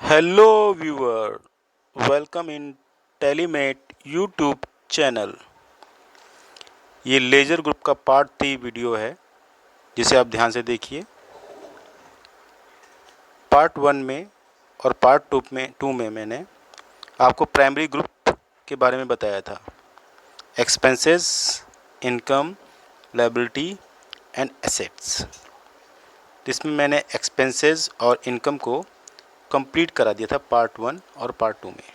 Hello viewer, welcome in Telemate YouTube channel. ये laser group का part 3 video है जिसे आप ध्यान से देखिए। पार्ट 1 में और पार्ट 2 में मैंने आपको प्राइमरी ग्रुप के बारे में बताया था। Expenses, income, liability and assets. जिसमें मैंने एक्सपेंसेस और इनकम को कंप्लीट करा दिया था पार्ट 1 और पार्ट 2 में।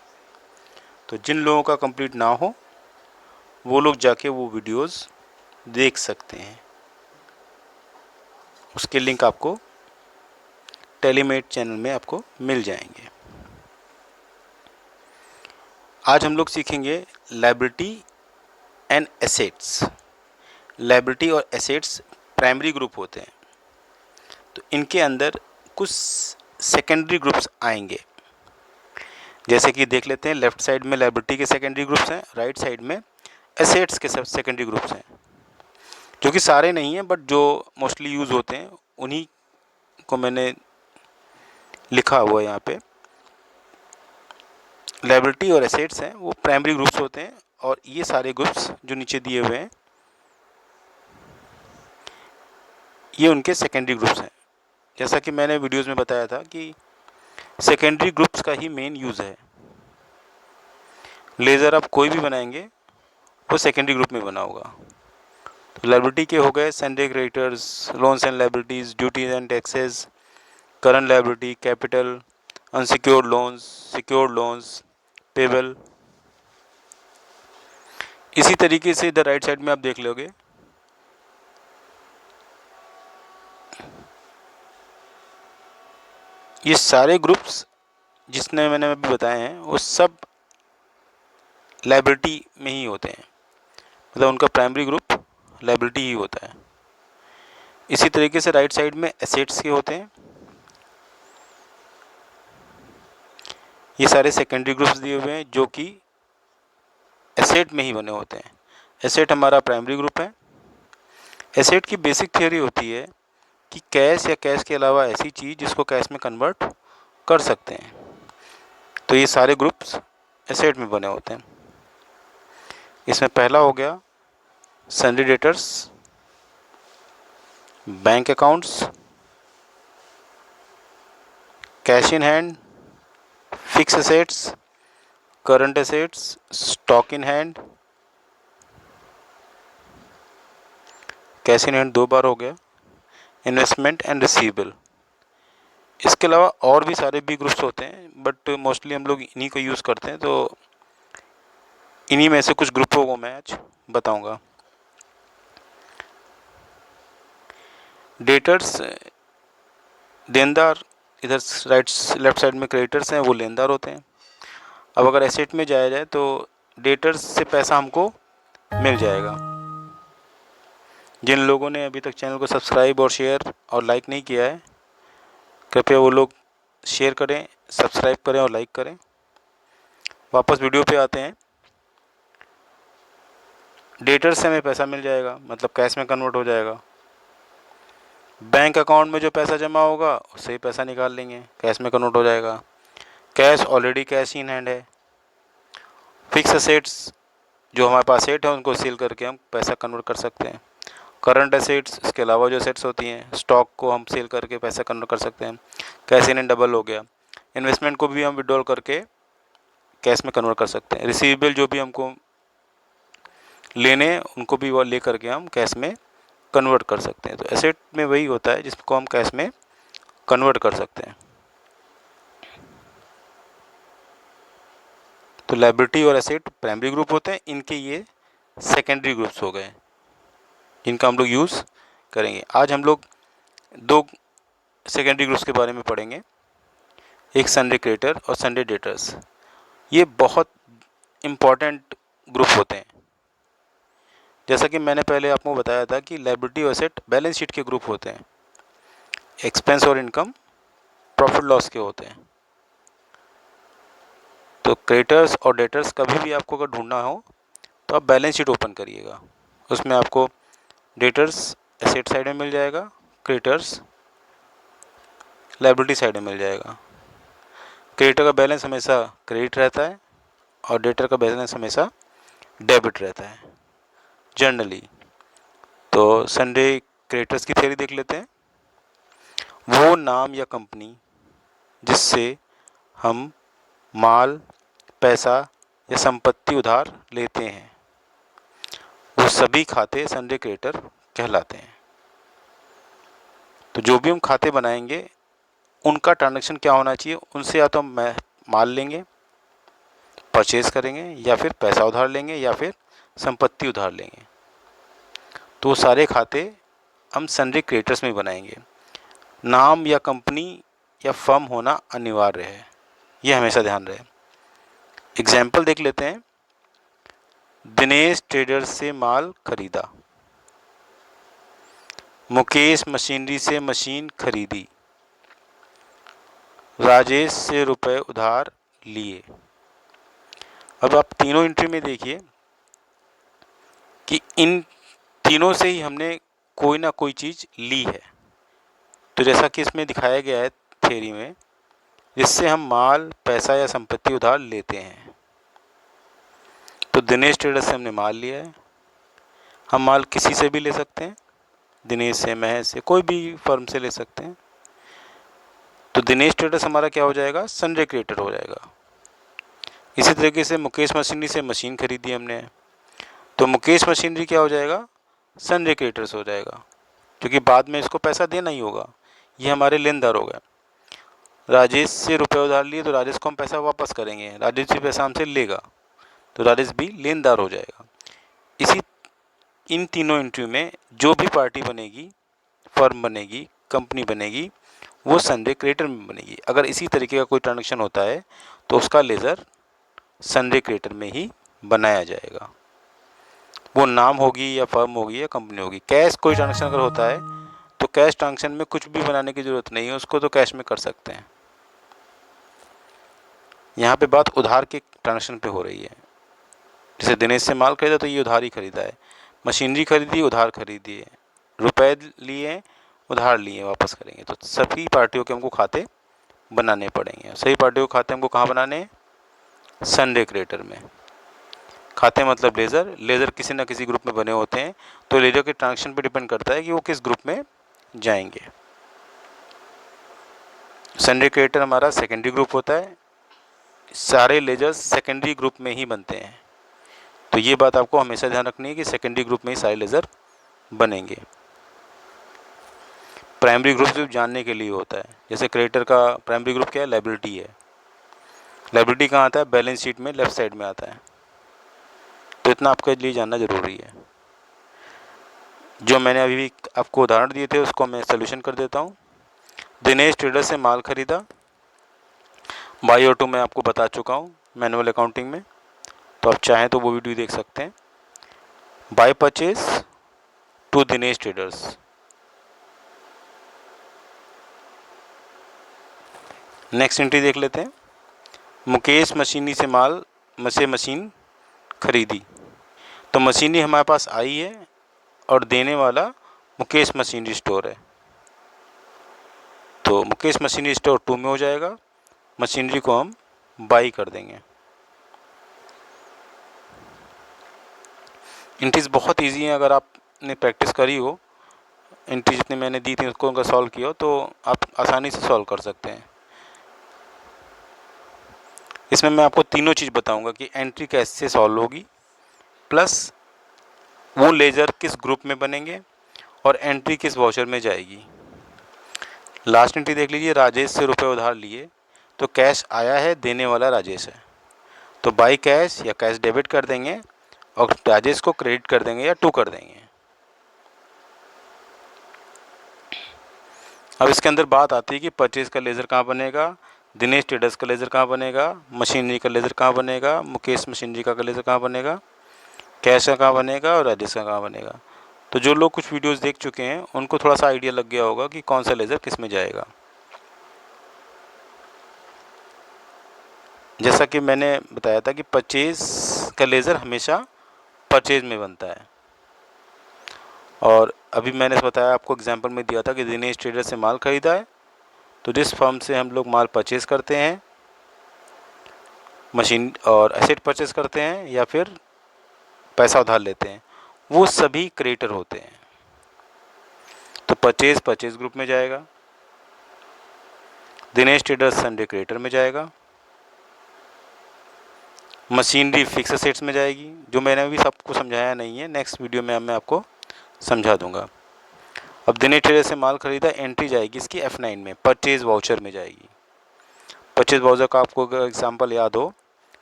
तो जिन लोगों का कंप्लीट ना हो वो लोग जाके वो वीडियोस देख सकते हैं। उसके लिंक आपको टेलीमेट चैनल में आपको मिल जाएंगे। आज हम लोग सीखेंगे लायबिलिटी एंड एसेट्स। लायबिलिटी और एसेट्स प्राइमरी ग्रुप होते हैं, तो इनके अंदर कुछ सेकेंडरी ग्रुप्स आएंगे। जैसे कि देख लेते हैं, लेफ्ट साइड में लायबिलिटी के सेकेंडरी ग्रुप्स हैं, राइट साइड में एसेट्स के सेकेंडरी ग्रुप्स हैं, जो कि सारे नहीं हैं बट जो मोस्टली यूज़ होते हैं उन्हीं को मैंने लिखा हुआ है यहाँ पे। लायबिलिटी और एसेट्स हैं वो प्राइमरी ग्रुप्स होते हैं, और ये सारे ग्रुप्स जो नीचे दिए हुए हैं ये उनके सेकेंडरी ग्रुप्स हैं। जैसा कि मैंने वीडियोस में बताया था कि सेकेंडरी ग्रुप्स का ही मेन यूज़ है। लेज़र आप कोई भी बनाएंगे वो सेकेंडरी ग्रुप में बना होगा। तो लायबिलिटी के हो गए Sunday creditors, loans and liabilities, duties and taxes, current liability, capital, unsecured loans, secured loans, payable. इसी तरीके से इधर राइट साइड में आप देख लोगे ये सारे ग्रुप्स जिसने मैंने अभी बताए हैं वो सब लायबिलिटी में ही होते हैं, मतलब उनका प्राइमरी ग्रुप लायबिलिटी ही होता है। इसी तरीके से राइट साइड में एसेट्स के होते हैं। ये सारे सेकेंडरी ग्रुप्स दिए हुए हैं जो कि एसेट में ही बने होते हैं। एसेट हमारा प्राइमरी ग्रुप है। एसेट की बेसिक थियोरी होती है कि कैश या कैश के अलावा ऐसी चीज़ जिसको कैश में कन्वर्ट कर सकते हैं। तो ये सारे ग्रुप्स एसेट में बने होते हैं। इसमें पहला हो गया Sunday debtors, bank accounts, cash in hand, fix assets, current assets, stock in hand. Cash in hand 2 बार हो गया, इन्वेस्टमेंट एंड रिसीवेबल। इसके अलावा और भी सारे भी ग्रुप्स होते हैं बट मोस्टली हम लोग इन्हीं को यूज़ करते हैं। तो इन्हीं में से कुछ ग्रुपों को मैं आज बताऊंगा। डेटर्स देनदार, इधर राइट लेफ्ट साइड में क्रेडिटर्स हैं वो लेनदार होते हैं। अब अगर एसेट में जाया जाए तो डेटर्स से पैसा हमको मिल जाएगा। जिन लोगों ने अभी तक चैनल को सब्सक्राइब और शेयर और लाइक नहीं किया है कृपया वो लोग शेयर करें, सब्सक्राइब करें और लाइक करें। वापस वीडियो पे आते हैं। डेटर्स से हमें पैसा मिल जाएगा, मतलब कैश में कन्वर्ट हो जाएगा। बैंक अकाउंट में जो पैसा जमा होगा उससे ही पैसा निकाल लेंगे, कैश में कन्वर्ट हो जाएगा। Cash already cash in hand है। फिक्स असेट्स जो हमारे पास सेट है उनको सेल करके हम पैसा कन्वर्ट कर सकते हैं। करंट एसेट्स, इसके अलावा जो एसेट्स होती हैं, स्टॉक को हम सेल करके पैसा कन्वर्ट कर सकते हैं। कैश इन हैंड डबल हो गया। इन्वेस्टमेंट को भी हम विड्रॉल करके कैश में कन्वर्ट कर सकते हैं। रिसीवेबल जो भी हमको लेने उनको भी वो ले करके हम कैश में कन्वर्ट कर सकते हैं। तो एसेट में वही होता है जिसको हम कैश में कन्वर्ट कर सकते हैं। तो लायबिलिटी और एसेट प्राइमरी ग्रुप होते हैं, इनके ये सेकेंडरी ग्रुप्स हो गए जिनका हम लोग यूज़ करेंगे। आज हम लोग 2 सेकेंडरी ग्रुप्स के बारे में पढ़ेंगे, एक सन्डे क्रेडिटर और सन्डे डेटर्स। ये बहुत इम्पॉर्टेंट ग्रुप होते हैं। जैसा कि मैंने पहले आपको बताया था कि लायबिलिटी और एसेट बैलेंस शीट के ग्रुप होते हैं, एक्सपेंस और इनकम प्रॉफिट लॉस के होते हैं। तो क्रेडिटर्स और डेटर्स कभी भी आपको अगर ढूंढना हो तो आप बैलेंस शीट ओपन करिएगा, उसमें आपको डेटर्स एसेट साइड में मिल जाएगा, क्रेडिटर्स लायबिलिटी साइड में मिल जाएगा। क्रेडिटर का बैलेंस हमेशा क्रेडिट रहता है और डेटर का बैलेंस हमेशा डेबिट रहता है जनरली। तो सन्डे क्रेडिटर्स की थ्योरी देख लेते हैं। वो नाम या कंपनी जिससे हम माल, पैसा या संपत्ति उधार लेते हैं, वो सभी खाते सन्डे क्रेडिटर कहलाते हैं। तो जो भी हम खाते बनाएंगे उनका ट्रांजैक्शन क्या होना चाहिए, उनसे या तो हम माल लेंगे, परचेज करेंगे, या फिर पैसा उधार लेंगे, या फिर संपत्ति उधार लेंगे। तो सारे खाते हम सन्डे क्रेडिटर्स में बनाएंगे। नाम या कंपनी या फर्म होना अनिवार्य है, ये हमेशा ध्यान रहे। एग्जाम्पल देख लेते हैं। दिनेश ट्रेडर्स से माल खरीदा, मुकेश मशीनरी से मशीन खरीदी, राजेश से रुपए उधार लिए। अब आप तीनों एंट्री में देखिए कि इन तीनों से ही हमने कोई ना कोई चीज़ ली है। तो जैसा कि इसमें दिखाया गया है थ्योरी में, जिससे हम माल, पैसा या संपत्ति उधार लेते हैं। तो दिनेश ट्रेडर्स से हमने माल लिया है। हम माल किसी से भी ले सकते हैं, दिनेश से, महेश से, कोई भी फर्म से ले सकते हैं। तो दिनेश ट्रेडर्स हमारा क्या हो जाएगा, सन्डे क्रेडिटर हो जाएगा। इसी तरीके से मुकेश मशीनरी से मशीन खरीदी हमने, तो मुकेश मशीनरी क्या हो जाएगा, सन्डे क्रेडिटर्स हो जाएगा, क्योंकि बाद में इसको पैसा देना ही होगा, ये हमारे लेनदार हो गए। राजेश से रुपये उधार लिए, तो राजेश को हम पैसा वापस करेंगे, राजेश भी पैसा हमसे लेगा, तो राजेश भी लेनदार हो जाएगा। इसी इन तीनों एंट्री में जो भी पार्टी बनेगी, फर्म बनेगी, कंपनी बनेगी, वो सन्डे क्रेडिटर में बनेगी। अगर इसी तरीके का कोई ट्रांजैक्शन होता है तो उसका लेज़र सन्डे क्रेडिटर में ही बनाया जाएगा। वो नाम होगी या फर्म होगी या कंपनी होगी। कैश कोई ट्रांजैक्शन अगर होता है तो कैश ट्रांजैक्शन में कुछ भी बनाने की ज़रूरत नहीं है, उसको तो कैश में कर सकते हैं। यहाँ पे बात उधार के ट्रांजैक्शन पे हो रही है। जैसे दिनेश से माल खरीदा तो ये उधार ही खरीदा है, मशीनरी खरीदी उधार खरीदी है, रुपए लिए उधार लिए वापस करेंगे। तो सभी पार्टियों के हमको खाते बनाने पड़ेंगे। सभी पार्टियों के खाते हमको कहाँ बनाने हैं, सन्डे क्रेडिटर में। खाते मतलब लेज़र, लेज़र किसी ना किसी ग्रुप में बने होते हैं, तो लेज़र के ट्रांजैक्शन पे डिपेंड करता है कि वो किस ग्रुप में जाएंगे। सन्डे क्रेडिटर हमारा सेकेंडरी ग्रुप होता है, सारे लेजर्स सेकेंडरी ग्रुप में ही बनते हैं। तो ये बात आपको हमेशा ध्यान रखनी है कि सेकेंडरी ग्रुप में ही सारे लेज़र बनेंगे। प्राइमरी ग्रुप सिर्फ जानने के लिए होता है। जैसे क्रेडिटर का प्राइमरी ग्रुप क्या है, लायबिलिटी है। लायबिलिटी कहाँ आता है, बैलेंस शीट में लेफ्ट साइड में आता है। तो इतना आपके लिए जानना ज़रूरी है। जो मैंने अभी भी आपको उदाहरण दिए थे उसको मैं सोल्यूशन कर देता हूँ। दिनेश ट्रेडर से माल खरीदा, बाई ऑटो मैं आपको बता चुका हूँ मैनुअल अकाउंटिंग में, तो आप चाहें तो वो वीडियो देख सकते हैं। By purchase to Dinesh traders. Next entry देख लेते हैं। मुकेश मशीनी से माल से मशीन खरीदी, तो मशीनरी हमारे पास आई है और देने वाला मुकेश मशीनरी स्टोर है, तो मुकेश मशीनरी स्टोर 2 में हो जाएगा। मशीनरी को हम बाई कर देंगे। एंट्रीज बहुत इजी हैं, अगर आपने प्रैक्टिस करी हो, एंट्री जितनी मैंने दी थी उसको अगर सॉल्व किया हो तो आप आसानी से सॉल्व कर सकते हैं। इसमें मैं आपको तीनों चीज़ बताऊंगा कि एंट्री कैसे सॉल्व होगी, प्लस वो लेजर किस ग्रुप में बनेंगे और एंट्री किस वाउचर में जाएगी। लास्ट एंट्री देख लीजिए, राजेश से रुपए उधार लिए, तो कैश आया है, देने वाला राजेश है, तो बाई कैश या कैश डेबिट कर देंगे और राजेश को क्रेडिट कर देंगे या टू कर देंगे। अब इसके अंदर बात आती है कि परचेज का लेज़र कहाँ बनेगा, दिनेश ट्रेडर्स का लेज़र कहाँ बनेगा, मशीनरी का लेज़र कहाँ बनेगा, मुकेश मशीनरी का लेज़र कहाँ बनेगा, कैश का कहाँ बनेगा और राजेश का कहाँ बनेगा। तो जो लोग कुछ वीडियोस देख चुके हैं उनको थोड़ा सा आइडिया लग गया होगा कि कौन सा लेज़र किस में जाएगा। जैसा कि मैंने बताया था कि परचेज का लेज़र हमेशा परचेज में बनता है, और अभी मैंने बताया आपको एग्जांपल में दिया था कि दिनेश ट्रेडर से माल ख़रीदा है, तो जिस फर्म से हम लोग माल परचेज़ करते हैं मशीन और एसेट परचेज करते हैं या फिर पैसा उधार लेते हैं, वो सभी क्रेडिटर होते हैं। तो परचेज ग्रुप में जाएगा, दिनेश ट्रेडर्स संडे क्रेडिटर में जाएगा, मशीनरी फिक्स एसेट्स में जाएगी, जो मैंने अभी सबको समझाया नहीं है, नेक्स्ट वीडियो में मैं आपको समझा दूंगा। अब दिनेश ट्रेडर से माल खरीदा, एंट्री जाएगी इसकी F9 में, परचेज वाउचर में जाएगी। परचेज वाउचर का आपको अगर एग्जाम्पल याद हो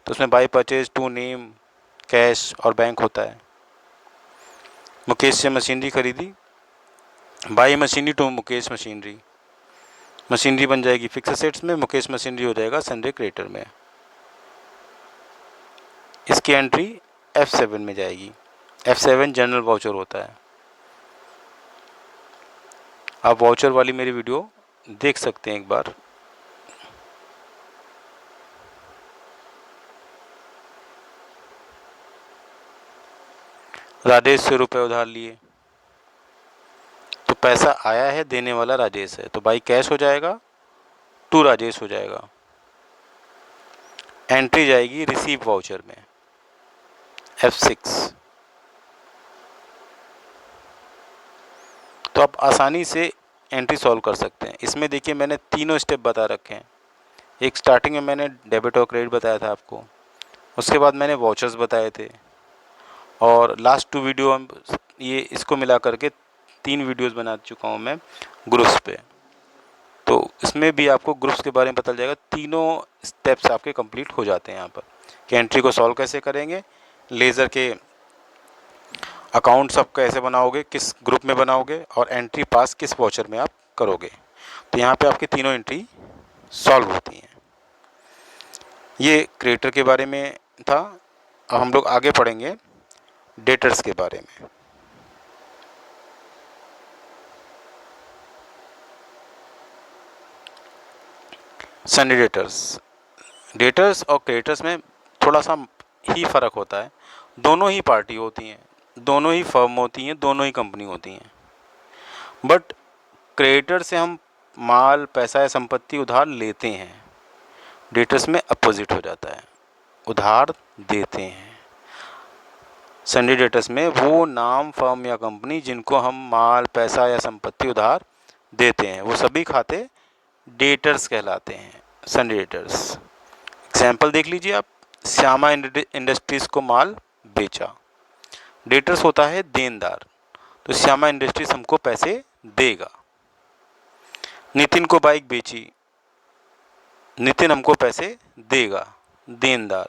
तो उसमें by purchase to name, cash और बैंक होता है। मुकेश से मशीनरी खरीदी, by machinery to Mukesh machinery, machinery बन जाएगी फिक्स एसेट्स में, मुकेश मशीनरी हो जाएगा सन्डे क्रेडिटर में। इसकी एंट्री F7 में जाएगी। F7 जनरल वाउचर होता है। आप वाउचर वाली मेरी वीडियो देख सकते हैं एक बार। राजेश से रुपए उधार लिए, तो पैसा आया है, देने वाला राजेश है, तो बाई कैश हो जाएगा, टू राजेश हो जाएगा। एंट्री जाएगी रिसीव वाउचर में, F6। तो आप आसानी से एंट्री सॉल्व कर सकते हैं। इसमें देखिए मैंने तीनों स्टेप बता रखे हैं। एक स्टार्टिंग में मैंने डेबिट और क्रेडिट बताया था आपको, उसके बाद मैंने वाउचर्स बताए थे, और लास्ट 2 वीडियो हम ये इसको मिला करके 3 वीडियोस बना चुका हूँ मैं ग्रुप्स पे। तो इसमें भी आपको ग्रुप्स के बारे में पता चल जाएगा। तीनों स्टेप्स आपके कंप्लीट हो जाते हैं यहाँ पर कि एंट्री को सॉल्व कैसे करेंगे, लेज़र के अकाउंट आप कैसे बनाओगे, किस ग्रुप में बनाओगे, और एंट्री पास किस वाउचर में आप करोगे। तो यहाँ पे आपकी तीनों एंट्री सॉल्व होती हैं। ये क्रिएटर के बारे में था। अब हम लोग आगे पढ़ेंगे डेटर्स के बारे में। सन्डे डेटर्स और क्रेडिटर्स में थोड़ा सा ही फ़र्क होता है। दोनों ही पार्टी होती हैं, दोनों ही फर्म होती हैं, दोनों ही कंपनी होती हैं। बट क्रेडिटर से हम माल, पैसा या संपत्ति उधार लेते हैं, डेटर्स में अपोजिट हो जाता है, उधार देते हैं। सन्डे डेटर्स में वो नाम, फर्म या कंपनी जिनको हम माल, पैसा या संपत्ति उधार देते हैं, वो सभी खाते डेटर्स कहलाते हैं, सन्डे डेटर्स। एग्जाम्पल देख लीजिए आप, श्यामा इंडस्ट्रीज़ को माल बेचा, डेटर्स होता है देनदार, तो श्यामा इंडस्ट्रीज हमको पैसे देगा। नितिन को बाइक बेची, नितिन हमको पैसे देगा, देनदार।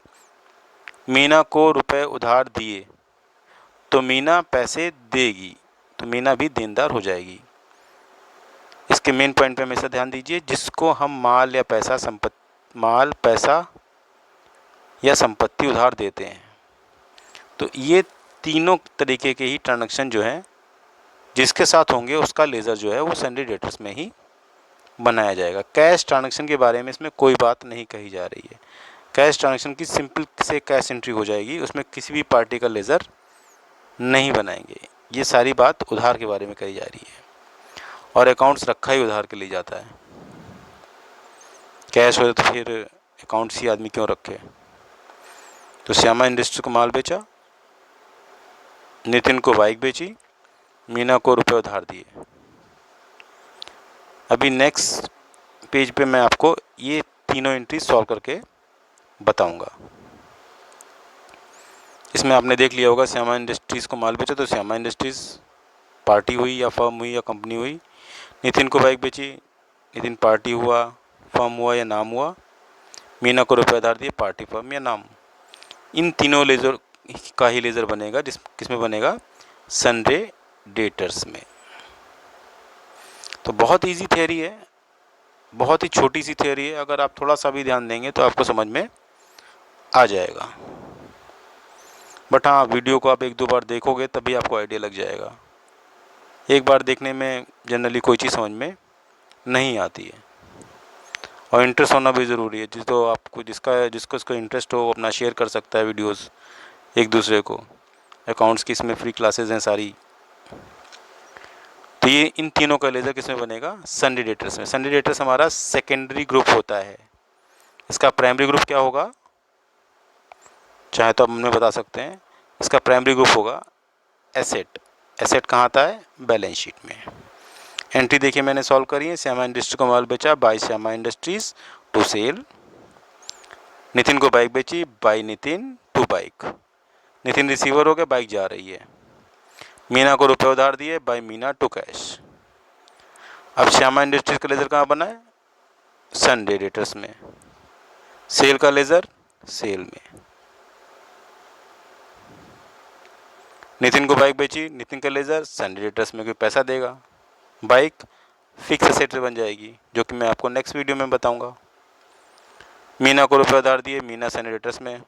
मीना को रुपए उधार दिए, तो मीना पैसे देगी, तो मीना भी देनदार हो जाएगी। इसके मेन पॉइंट पे हमेशा ध्यान दीजिए, जिसको हम माल या पैसा, माल, पैसा या संपत्ति उधार देते हैं, तो ये तीनों तरीके के ही ट्रांजैक्शन जो हैं जिसके साथ होंगे, उसका लेज़र जो है वो सन्डे डेटर्स में ही बनाया जाएगा। कैश ट्रांजैक्शन के बारे में इसमें कोई बात नहीं कही जा रही है। कैश ट्रांजैक्शन की सिंपल से कैश एंट्री हो जाएगी, उसमें किसी भी पार्टी का लेज़र नहीं बनाएंगे। ये सारी बात उधार के बारे में कही जा रही है, और अकाउंट्स रखा ही उधार के लिए जाता है। कैश हो तो फिर अकाउंट्स ही आदमी क्यों रखे। तो श्यामा इंडस्ट्री को माल बेचा, नितिन को बाइक बेची, मीना को रुपए उधार दिए। अभी नेक्स्ट पेज पे मैं आपको ये तीनों एंट्री सॉल्व करके बताऊंगा। इसमें आपने देख लिया होगा, श्यामा इंडस्ट्रीज़ को माल बेचा, तो श्यामा इंडस्ट्रीज़ पार्टी हुई या फर्म हुई या कंपनी हुई। नितिन को बाइक बेची, नितिन पार्टी हुआ, फर्म हुआ या नाम हुआ। मीना को रुपए उधार दिए, पार्टी, फर्म या नाम। इन तीनों लेज़र का ही लेज़र बनेगा, किसमें बनेगा, सन्डे डेटर्स में। तो बहुत इजी थ्योरी है, बहुत ही छोटी सी थ्योरी है, अगर आप थोड़ा सा भी ध्यान देंगे तो आपको समझ में आ जाएगा। बट हाँ, वीडियो को आप 1-2 बार देखोगे तभी आपको आइडिया लग जाएगा। एक बार देखने में जनरली कोई चीज़ समझ में नहीं आती है, और इंटरेस्ट होना भी ज़रूरी है। तो आपको जिसको इसको इंटरेस्ट हो, वो अपना शेयर कर सकता है वीडियोस एक दूसरे को। अकाउंट्स की इसमें फ्री क्लासेस हैं सारी। तो ये इन तीनों का लेज़र किसमें बनेगा, सन्डे डेटर्स में। सन्डे डेटर्स हमारा सेकेंडरी ग्रुप होता है। इसका प्राइमरी ग्रुप क्या होगा, चाहे तो हम बता सकते हैं इसका प्राइमरी ग्रुप होगा एसेट। एसेट कहाँ आता है? बैलेंस शीट में। एंट्री देखिए मैंने सॉल्व करी है। श्यामा इंडस्ट्री को माल बेचा by Shyama industries to sale. Nitin को बाइक बेची by Nitin to bike. Nitin receiver हो गया, बाइक जा रही है। मीना को रुपए उधार दिए बाय मीना टू कैश। अब श्यामा इंडस्ट्रीज का लेजर कहाँ बना है? सनडे डेटर्स में। सेल का लेजर सेल में। नितिन को बाइक बेची, नितिन का लेजर सनडे डेटर्स में, कोई पैसा देगा। बाइक फिक्स एसेट बन जाएगी, जो कि मैं आपको नेक्स्ट वीडियो में बताऊंगा। मीना को रुपए उधार दिए, मीना सनडे डेटर्स में।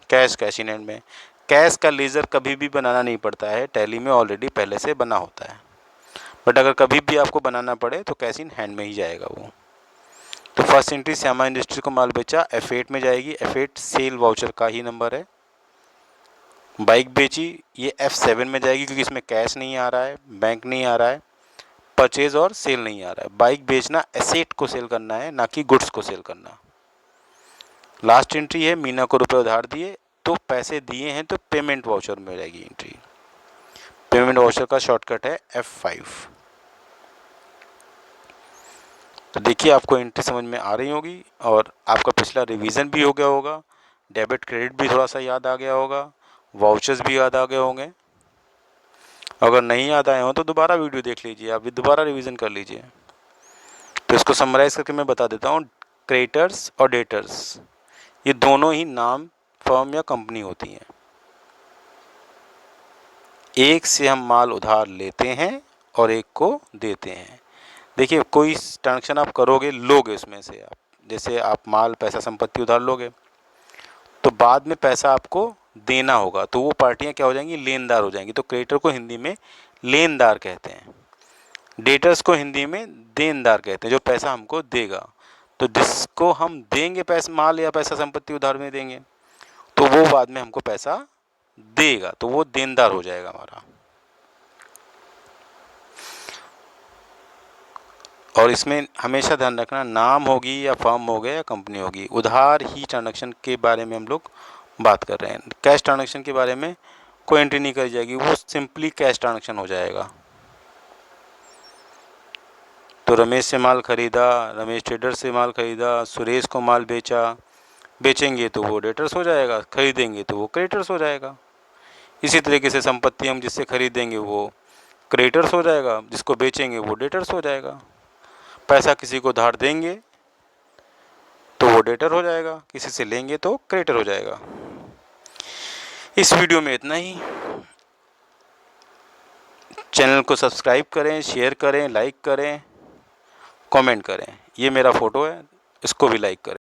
कैश कैश इन हैंड में। कैश का लेजर कभी भी बनाना नहीं पड़ता है, टैली में ऑलरेडी पहले से बना होता है। बट अगर कभी भी आपको बनाना पड़े तो कैश इन हैंड में ही जाएगा वो। तो फर्स्ट एंट्री श्यामा इंडस्ट्री को माल बेचा F8 में जाएगी। F8 सेल वाउचर का ही नंबर है। बाइक बेची, ये F7 में जाएगी क्योंकि इसमें कैश नहीं आ रहा है, बैंक नहीं आ रहा है, परचेज और सेल नहीं आ रहा है। बाइक बेचना एसेट को सेल करना है, ना कि गुड्स को सेल करना। लास्ट एंट्री है मीना को रुपए उधार दिए, तो पैसे दिए हैं तो पेमेंट वाउचर में रहेगी एंट्री। पेमेंट वाउचर का शॉर्टकट है F5। तो देखिए आपको एंट्री समझ में आ रही होगी और आपका पिछला रिवीजन भी हो गया होगा। डेबिट क्रेडिट भी थोड़ा सा याद आ गया होगा, वाउचर्स भी याद आ गए होंगे। अगर नहीं याद आए हो तो दोबारा वीडियो देख लीजिए, आप भी दोबारा रिवीजन कर लीजिए। तो इसको समराइज़ करके मैं बता देता हूँ। क्रेडिटर्स और डेटर्स ये दोनों ही नाम फर्म या कंपनी होती हैं। एक से हम माल उधार लेते हैं और एक को देते हैं। देखिए कोई ट्रांजेक्शन आप करोगे, लोगे उसमें से आप, जैसे आप माल पैसा संपत्ति उधार लोगे तो बाद में पैसा आपको देना होगा, तो वो पार्टियां क्या हो जाएंगी? लेनदार हो जाएंगी। तो क्रेडिटर को हिंदी में लेनदार कहते हैं, डेटर्स को हिंदी में देनदार कहते हैं, जो पैसा हमको देगा। तो जिसको हम देंगे पैसा, माल या पैसा संपत्ति उधार में देंगे, तो वो बाद में हमको पैसा देगा, तो वो देनदार हो जाएगा हमारा। और इसमें हमेशा ध्यान रखना, नाम होगी या फर्म हो गया या कंपनी होगी, उधार ही ट्रांजैक्शन के बारे में हम लोग बात कर रहे हैं। कैश ट्रांजैक्शन के बारे में कोई एंट्री नहीं करी जाएगी, वो सिंपली कैश ट्रांजैक्शन हो जाएगा। तो रमेश से माल खरीदा, रमेश ट्रेडर से माल खरीदा, सुरेश को माल बेचा, बेचेंगे तो वो डेटर्स हो जाएगा, खरीदेंगे तो वो क्रेडिटर्स हो जाएगा। इसी तरीके से संपत्ति हम जिससे खरीदेंगे वो क्रेडिटर्स हो जाएगा, जिसको बेचेंगे वो डेटर्स हो जाएगा। पैसा किसी को धार देंगे तो वो डेटर हो जाएगा, किसी से लेंगे तो क्रेडिटर हो जाएगा। इस वीडियो में इतना ही। चैनल को सब्सक्राइब करें, शेयर करें, लाइक करें, कमेंट करें। ये मेरा फ़ोटो है, इसको भी लाइक करें।